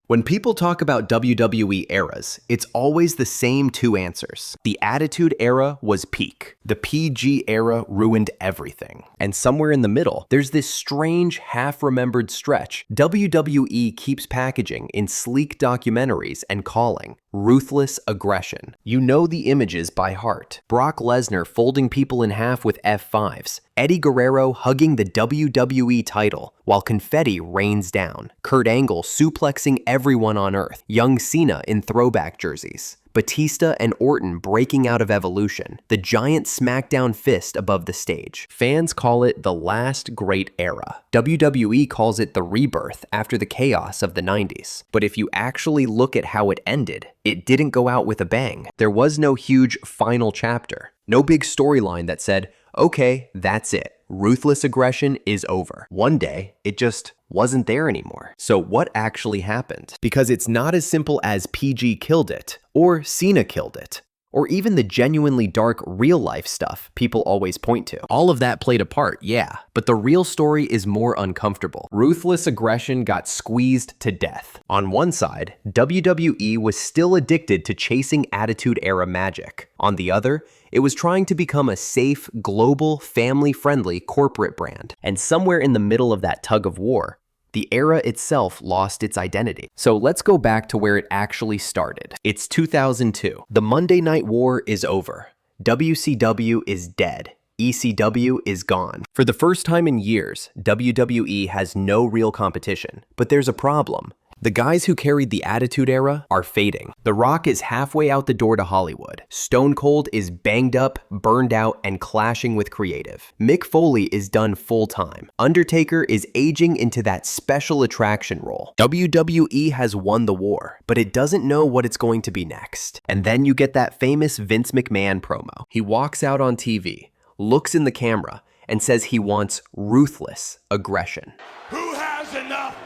When people talk about WWE eras, it's always the same two answers. The Attitude Era was peak. The PG era ruined everything. And somewhere in the middle, there's this strange, half-remembered stretch WWE keeps packaging in sleek documentaries and calling Ruthless Aggression. You know the images by heart. Brock Lesnar folding people in half with F5s. Eddie Guerrero hugging the WWE title while confetti rains down. Kurt Angle suplexing everyone on Earth. Young Cena in throwback jerseys. Batista and Orton breaking out of Evolution. The giant SmackDown fist above the stage. Fans call it the last great era. WWE calls it the rebirth after the chaos of the 90s. But if you actually look at how it ended, it didn't go out with a bang. There was no huge final chapter. No big storyline that said, okay, that's it. Ruthless aggression is over. One day, it just wasn't there anymore. So what actually happened? Because it's not as simple as PG killed it, or Cena killed it, or even the genuinely dark real-life stuff people always point to. All of that played a part, yeah, but the real story is more uncomfortable. Ruthless aggression got squeezed to death. On one side, WWE was still addicted to chasing Attitude Era magic. On the other, it was trying to become a safe, global, family-friendly corporate brand. And somewhere in the middle of that tug of war, the era itself lost its identity. So let's go back to where it actually started. It's 2002. The Monday Night War is over. WCW is dead. ECW is gone. For the first time in years, WWE has no real competition. But there's a problem. The guys who carried the Attitude Era are fading. The Rock is halfway out the door to Hollywood. Stone Cold is banged up, burned out, and clashing with creative. Mick Foley is done full-time. Undertaker is aging into that special attraction role. WWE has won the war, but it doesn't know what it's going to be next. And then you get that famous Vince McMahon promo. He walks out on TV, looks in the camera, and says he wants ruthless aggression. Who has enough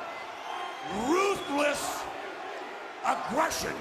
ruthless aggression?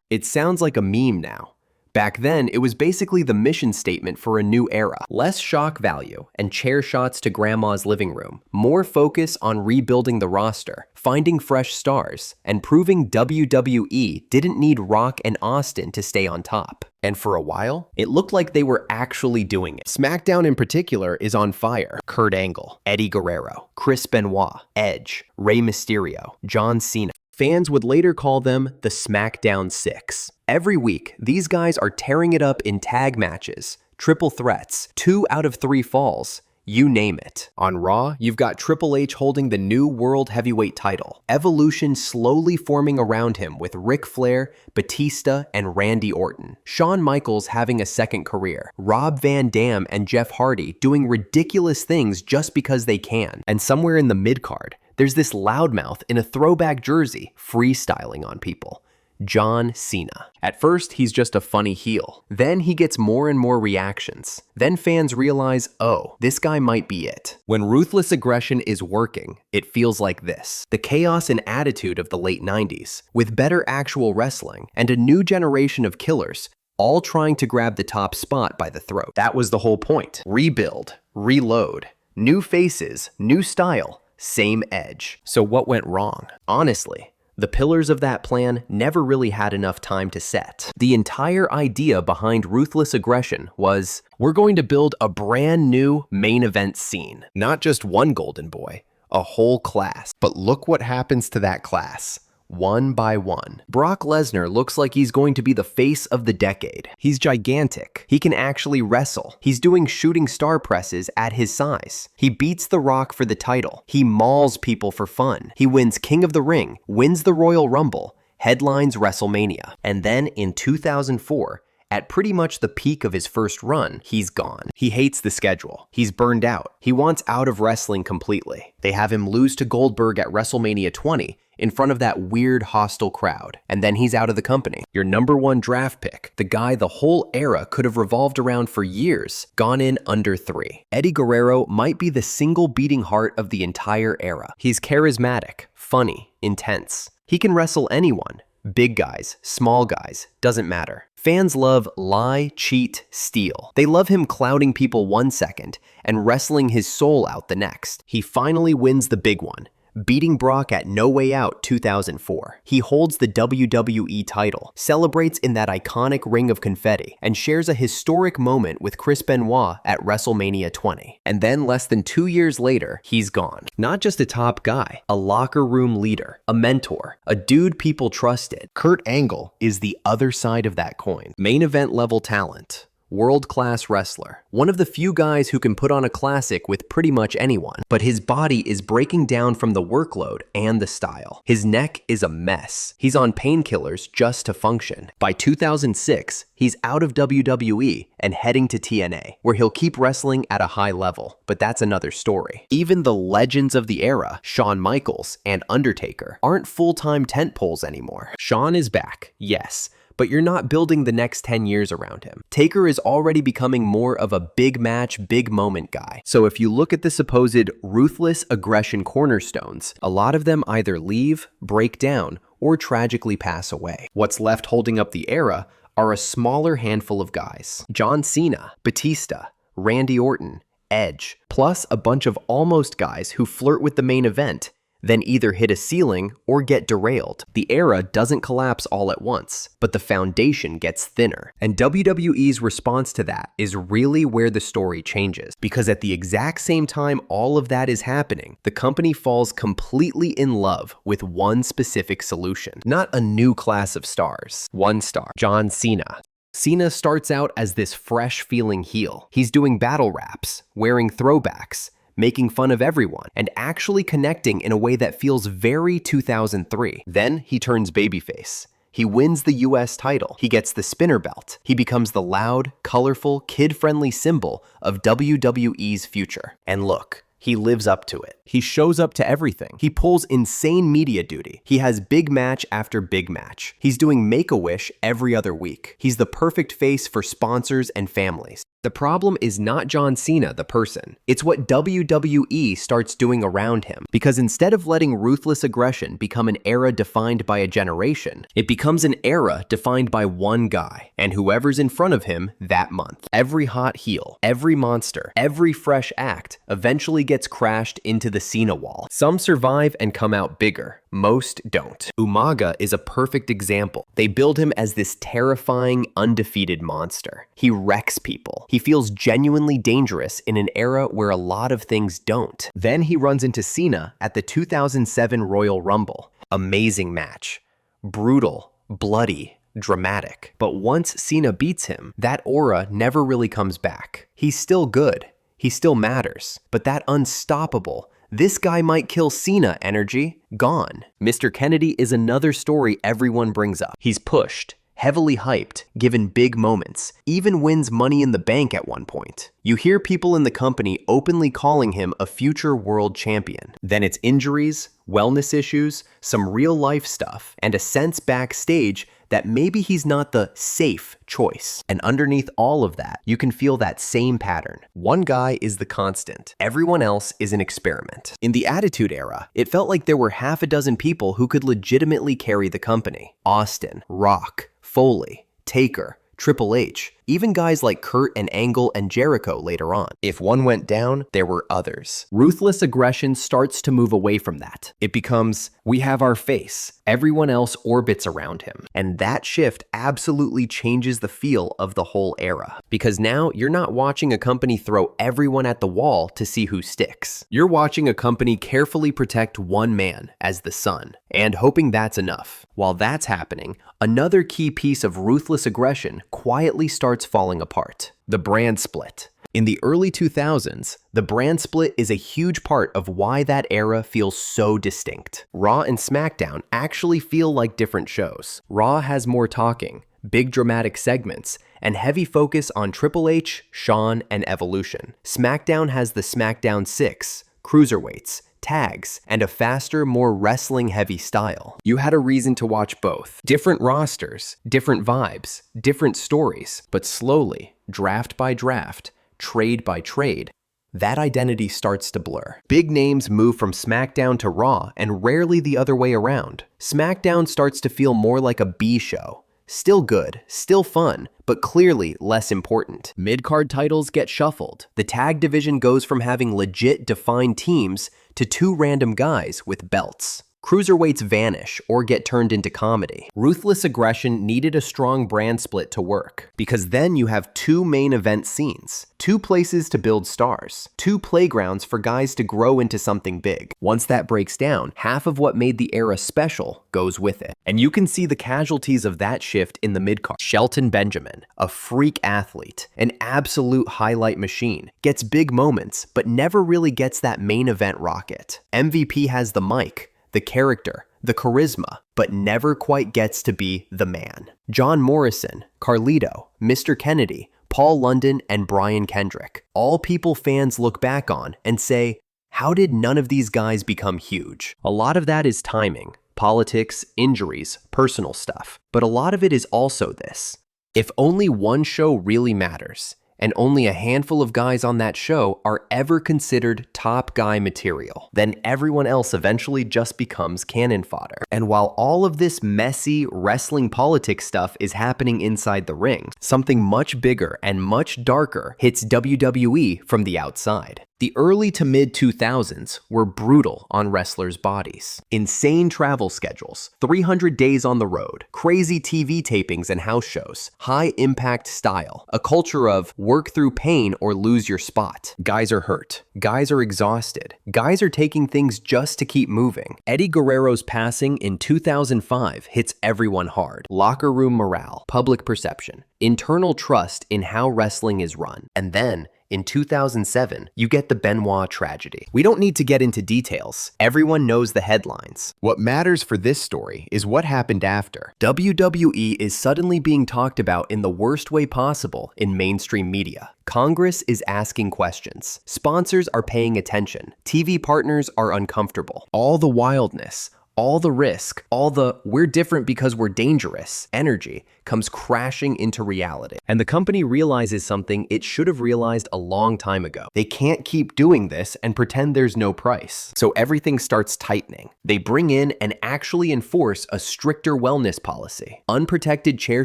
It sounds like a meme now. Back then, it was basically the mission statement for a new era. Less shock value and chair shots to grandma's living room. More focus on rebuilding the roster, finding fresh stars, and proving WWE didn't need Rock and Austin to stay on top. And for a while, it looked like they were actually doing it. SmackDown in particular is on fire. Kurt Angle, Eddie Guerrero, Chris Benoit, Edge, Rey Mysterio, John Cena. Fans would later call them the SmackDown Six. Every week, these guys are tearing it up in tag matches, triple threats, 2 out of 3 falls, you name it. On Raw, you've got Triple H holding the new World Heavyweight title. Evolution slowly forming around him with Ric Flair, Batista, and Randy Orton. Shawn Michaels having a second career. Rob Van Dam and Jeff Hardy doing ridiculous things just because they can. And somewhere in the mid-card, there's this loudmouth in a throwback jersey freestyling on people. John Cena. At first, he's just a funny heel. Then he gets more and more reactions. Then fans realize, oh, this guy might be it. When ruthless aggression is working, it feels like this. The chaos and attitude of the late 90s, with better actual wrestling and a new generation of killers, all trying to grab the top spot by the throat. That was the whole point. Rebuild, reload, new faces, new style, same edge. So what went wrong? Honestly, the pillars of that plan never really had enough time to set. The entire idea behind Ruthless Aggression was, we're going to build a brand new main event scene. Not just one golden boy, a whole class. But look what happens to that class. One by one. Brock Lesnar looks like he's going to be the face of the decade. He's gigantic. He can actually wrestle. He's doing shooting star presses at his size. He beats The Rock for the title. He mauls people for fun. He wins King of the Ring, wins the Royal Rumble, headlines WrestleMania. And then in 2004, at pretty much the peak of his first run, he's gone. He hates the schedule. He's burned out. He wants out of wrestling completely. They have him lose to Goldberg at WrestleMania 20 in front of that weird hostile crowd. And then he's out of the company. Your #1 draft pick, the guy the whole era could have revolved around for years, gone in under 3. Eddie Guerrero might be the single beating heart of the entire era. He's charismatic, funny, intense. He can wrestle anyone. Big guys, small guys, doesn't matter. Fans love lie, cheat, steal. They love him clouding people 1 second and wrestling his soul out the next. He finally wins the big one, beating Brock at No Way Out 2004. He holds the WWE title, celebrates in that iconic ring of confetti, and shares a historic moment with Chris Benoit at WrestleMania 20. And then less than 2 years later, he's gone. Not just a top guy, a locker room leader, a mentor, a dude people trusted. Kurt Angle is the other side of that coin. Main event level talent. World-class wrestler. One of the few guys who can put on a classic with pretty much anyone, but his body is breaking down from the workload and the style. His neck is a mess. He's on painkillers just to function. By 2006, he's out of WWE and heading to TNA, where he'll keep wrestling at a high level, but that's another story. Even the legends of the era, Shawn Michaels and Undertaker, aren't full-time tentpoles anymore. Shawn is back, yes, but you're not building the next 10 years around him. Taker is already becoming more of a big match, big moment guy. So if you look at the supposed ruthless aggression cornerstones, a lot of them either leave, break down, or tragically pass away. What's left holding up the era are a smaller handful of guys. John Cena, Batista, Randy Orton, Edge, plus a bunch of almost guys who flirt with the main event, then either hit a ceiling or get derailed. The era doesn't collapse all at once, but the foundation gets thinner. And WWE's response to that is really where the story changes, because at the exact same time all of that is happening, the company falls completely in love with one specific solution. Not a new class of stars. One star, John Cena. Cena starts out as this fresh-feeling heel. He's doing battle raps, wearing throwbacks, making fun of everyone, and actually connecting in a way that feels very 2003. Then he turns babyface. He wins the US title. He gets the spinner belt. He becomes the loud, colorful, kid-friendly symbol of WWE's future. And look, he lives up to it. He shows up to everything. He pulls insane media duty. He has big match after big match. He's doing Make-A-Wish every other week. He's the perfect face for sponsors and families. The problem is not John Cena, the person. It's what WWE starts doing around him. Because instead of letting ruthless aggression become an era defined by a generation, it becomes an era defined by one guy, and whoever's in front of him that month. Every hot heel, every monster, every fresh act eventually gets crashed into the Cena wall. Some survive and come out bigger. Most don't. Umaga is a perfect example. They build him as this terrifying, undefeated monster. He wrecks people. He feels genuinely dangerous in an era where a lot of things don't. Then he runs into Cena at the 2007 Royal Rumble. Amazing match. Brutal, bloody, dramatic. But once Cena beats him, that aura never really comes back. He's still good. He still matters. But that unstoppable, this guy might kill Cena energy, gone. Mr. Kennedy is another story everyone brings up. He's pushed, heavily hyped, given big moments, even wins Money in the Bank at one point. You hear people in the company openly calling him a future world champion. Then it's injuries, wellness issues, some real life stuff, and a sense backstage that maybe he's not the safe choice. And underneath all of that, you can feel that same pattern. One guy is the constant. Everyone else is an experiment. In the Attitude Era, it felt like there were half a dozen people who could legitimately carry the company. Austin, Rock, Foley, Taker, Triple H, even guys like Kurt and Angle and Jericho later on. If one went down, there were others. Ruthless aggression starts to move away from that. It becomes, we have our face. Everyone else orbits around him. And that shift absolutely changes the feel of the whole era. Because now you're not watching a company throw everyone at the wall to see who sticks. You're watching a company carefully protect one man as the sun, and hoping that's enough. While that's happening, another key piece of ruthless aggression quietly starts falling apart. The brand split. In the early 2000s, the brand split is a huge part of why that era feels so distinct. Raw and SmackDown actually feel like different shows. Raw has more talking, big dramatic segments, and heavy focus on Triple H, Shawn, and Evolution. SmackDown has the SmackDown 6, cruiserweights, tags, and a faster, more wrestling-heavy style. You had a reason to watch both. Different rosters, different vibes, different stories, but slowly, draft by draft, trade by trade, that identity starts to blur. Big names move from SmackDown to Raw, and rarely the other way around. SmackDown starts to feel more like a B show. Still good, still fun, but clearly less important. Mid-card titles get shuffled. The tag division goes from having legit defined teams to two random guys with belts. Cruiserweights vanish or get turned into comedy. Ruthless Aggression needed a strong brand split to work, because then you have two main event scenes, two places to build stars, two playgrounds for guys to grow into something big. Once that breaks down, half of what made the era special goes with it. And you can see the casualties of that shift in the mid-card. Shelton Benjamin, a freak athlete, an absolute highlight machine, gets big moments, but never really gets that main event rocket. MVP has the mic, the character, the charisma, but never quite gets to be the man. John Morrison, Carlito, Mr. Kennedy, Paul London, and Brian Kendrick. All people fans look back on and say, how did none of these guys become huge? A lot of that is timing, politics, injuries, personal stuff. But a lot of it is also this. If only one show really matters, and only a handful of guys on that show are ever considered top guy material, then everyone else eventually just becomes cannon fodder. And while all of this messy wrestling politics stuff is happening inside the ring, something much bigger and much darker hits WWE from the outside. The early to mid-2000s were brutal on wrestlers' bodies. Insane travel schedules, 300 days on the road, crazy TV tapings and house shows, high-impact style, a culture of work through pain or lose your spot. Guys are hurt. Guys are exhausted. Guys are taking things just to keep moving. Eddie Guerrero's passing in 2005 hits everyone hard. Locker room morale, public perception, internal trust in how wrestling is run. And then, in 2007, you get the Benoit tragedy. We don't need to get into details. Everyone knows the headlines. What matters for this story is what happened after. WWE is suddenly being talked about in the worst way possible in mainstream media. Congress is asking questions. Sponsors are paying attention. TV partners are uncomfortable. All the wildness, all the risk, all the "we're different because we're dangerous" energy comes crashing into reality. And the company realizes something it should have realized a long time ago. They can't keep doing this and pretend there's no price. So everything starts tightening. They bring in and actually enforce a stricter wellness policy. Unprotected chair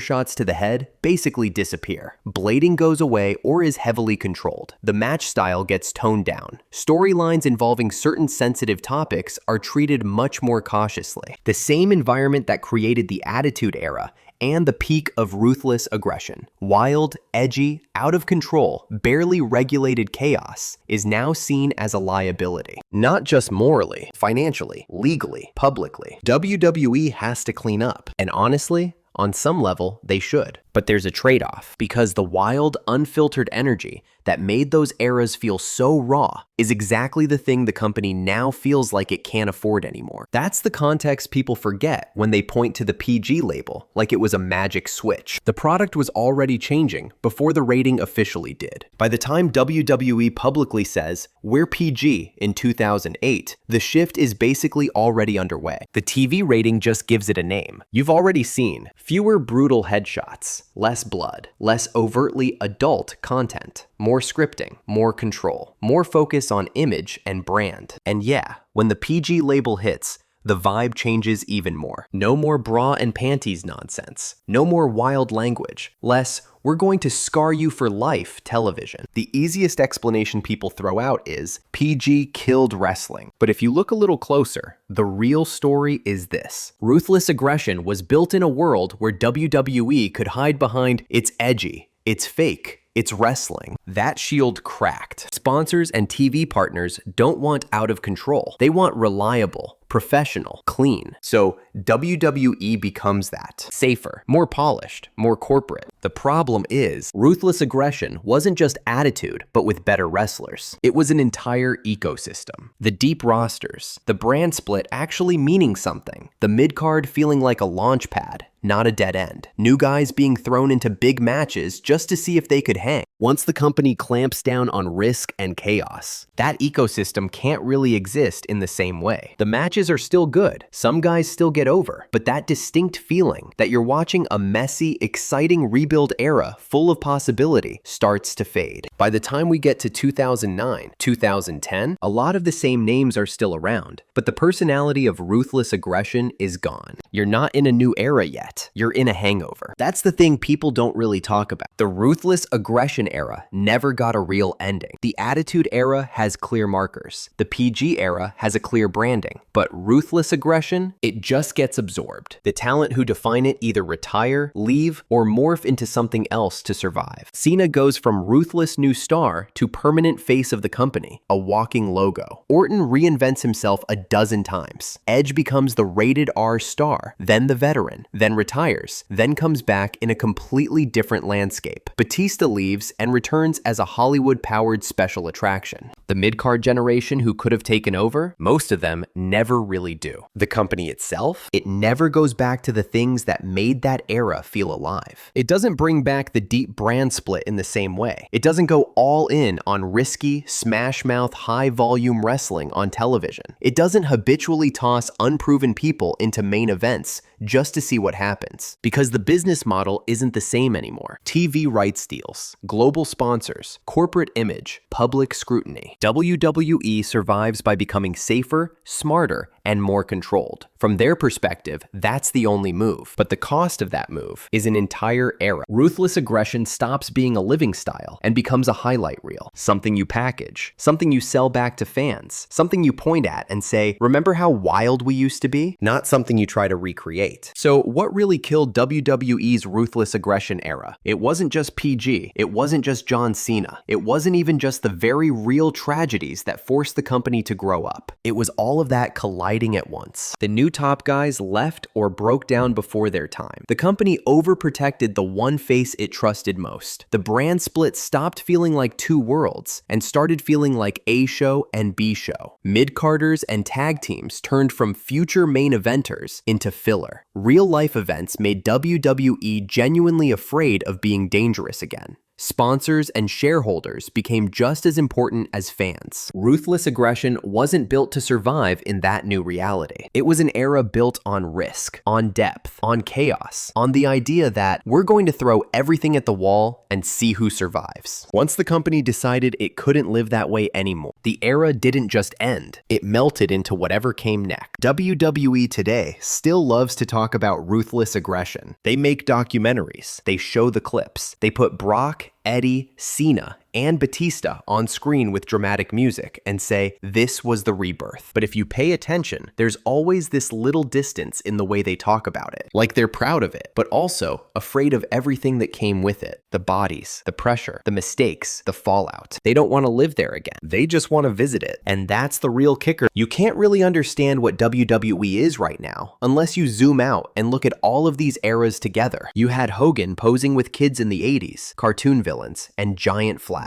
shots to the head basically disappear. Blading goes away or is heavily controlled. The match style gets toned down. Storylines involving certain sensitive topics are treated much more cautiously. The same environment that created the Attitude Era and the peak of ruthless aggression. Wild, edgy, out of control, barely regulated chaos is now seen as a liability. Not just morally, financially, legally, publicly. WWE has to clean up. And honestly, on some level, they should. But there's a trade-off, because the wild, unfiltered energy that made those eras feel so raw is exactly the thing the company now feels like it can't afford anymore. That's the context people forget when they point to the PG label like it was a magic switch. The product was already changing before the rating officially did. By the time WWE publicly says, "We're PG" in 2008, the shift is basically already underway. The TV rating just gives it a name. You've already seen fewer brutal headshots, less blood, less overtly adult content, more scripting, more control, more focus on image and brand. And yeah, when the PG label hits, the vibe changes even more. No more bra and panties nonsense. No more wild language. Less, "we're going to scar you for life" television. The easiest explanation people throw out is PG killed wrestling. But if you look a little closer, the real story is this. Ruthless Aggression was built in a world where WWE could hide behind "it's edgy, it's fake, it's wrestling." That shield cracked. Sponsors and TV partners don't want out of control. They want reliable, professional, clean. So WWE becomes that. Safer, more polished, more corporate. The problem is, Ruthless Aggression wasn't just attitude, but with better wrestlers. It was an entire ecosystem. The deep rosters, the brand split actually meaning something, the mid-card feeling like a launch pad, not a dead end. New guys being thrown into big matches just to see if they could hang. Once the company clamps down on risk and chaos, that ecosystem can't really exist in the same way. The matches are still good. Some guys still get over, but that distinct feeling that you're watching a messy, exciting rebuild era full of possibility starts to fade. By the time we get to 2009, 2010, a lot of the same names are still around, but the personality of ruthless aggression is gone. You're not in a new era yet. You're in a hangover. That's the thing people don't really talk about. The Ruthless Aggression Era never got a real ending. The Attitude Era has clear markers. The PG Era has a clear branding. But ruthless aggression, it just gets absorbed. The talent who define it either retire, leave, or morph into something else to survive. Cena goes from ruthless new star to permanent face of the company, a walking logo. Orton reinvents himself a dozen times. Edge becomes the rated R star, then the veteran, then retires, then comes back in a completely different landscape. Batista leaves and returns as a Hollywood-powered special attraction. The mid-card generation who could have taken over, most of them never really do. The company itself, it never goes back to the things that made that era feel alive. It doesn't bring back the deep brand split in the same way. It doesn't go all in on risky, smash-mouth, high-volume wrestling on television. It doesn't habitually toss unproven people into main events just to see what happens. Because the business model isn't the same anymore. TV rights deals, global sponsors, corporate image, public scrutiny. WWE survives by becoming safer, smarter, and more controlled. From their perspective, that's the only move. But the cost of that move is an entire era. Ruthless aggression stops being a living style and becomes a highlight reel. Something you package, something you sell back to fans, something you point at and say, remember how wild we used to be? Not something you try to recreate. So what really killed WWE's Ruthless Aggression era? It wasn't just PG. It wasn't just John Cena. It wasn't even just the very real tragedies that forced the company to grow up. It was all of that colliding at once. The new top guys left or broke down before their time. The company overprotected the one face it trusted most. The brand split stopped feeling like two worlds and started feeling like A show and B show. Mid-carders and tag teams turned from future main eventers into filler. Real-life events made WWE genuinely afraid of being dangerous again. Sponsors and shareholders became just as important as fans. Ruthless aggression wasn't built to survive in that new reality. It was an era built on risk, on depth, on chaos, on the idea that we're going to throw everything at the wall and see who survives. Once the company decided it couldn't live that way anymore, the era didn't just end, it melted into whatever came next. WWE today still loves to talk about ruthless aggression. They make documentaries, they show the clips, they put Brock, Eddie, Cena, and Batista on screen with dramatic music and say, this was the rebirth. But if you pay attention, there's always this little distance in the way they talk about it. Like they're proud of it, but also afraid of everything that came with it. The bodies, the pressure, the mistakes, the fallout. They don't want to live there again. They just want to visit it. And that's the real kicker. You can't really understand what WWE is right now unless you zoom out and look at all of these eras together. You had Hogan posing with kids in the 80s, cartoon villains, and giant flags.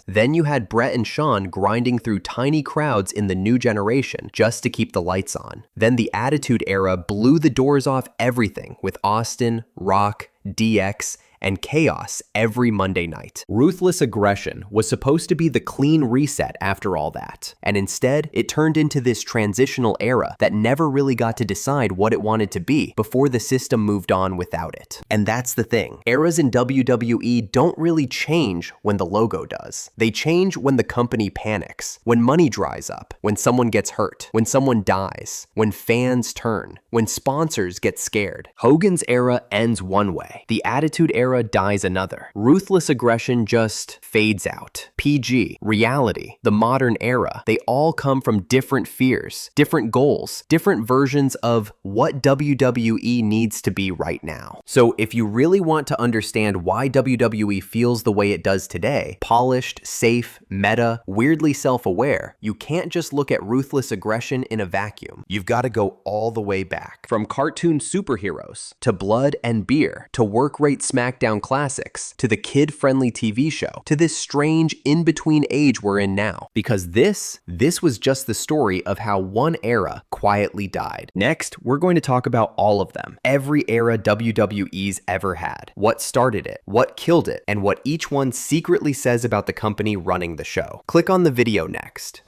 Then you had Brett and Shawn grinding through tiny crowds in the new generation just to keep the lights on. Then the Attitude Era blew the doors off everything with Austin, Rock, DX, and chaos every Monday night. Ruthless aggression was supposed to be the clean reset after all that, and instead it turned into this transitional era that never really got to decide what it wanted to be before the system moved on without it. And that's the thing. Eras in WWE don't really change when the logo does. They change when the company panics, when money dries up, when someone gets hurt, when someone dies, when fans turn, when sponsors get scared. Hogan's era ends one way. The Attitude Era dies another. Ruthless aggression just fades out. PG, reality, the modern era, they all come from different fears, different goals, different versions of what WWE needs to be right now. So if you really want to understand why WWE feels the way it does today, polished, safe, meta, weirdly self-aware, you can't just look at ruthless aggression in a vacuum. You've got to go all the way back. From cartoon superheroes, to blood and beer, to work rate SmackDown classics, to the kid-friendly TV show, to this strange in-between age we're in now. Because this was just the story of how one era quietly died. Next, we're going to talk about all of them. Every era WWE's ever had. What started it, what killed it, and what each one secretly says about the company running the show. Click on the video next.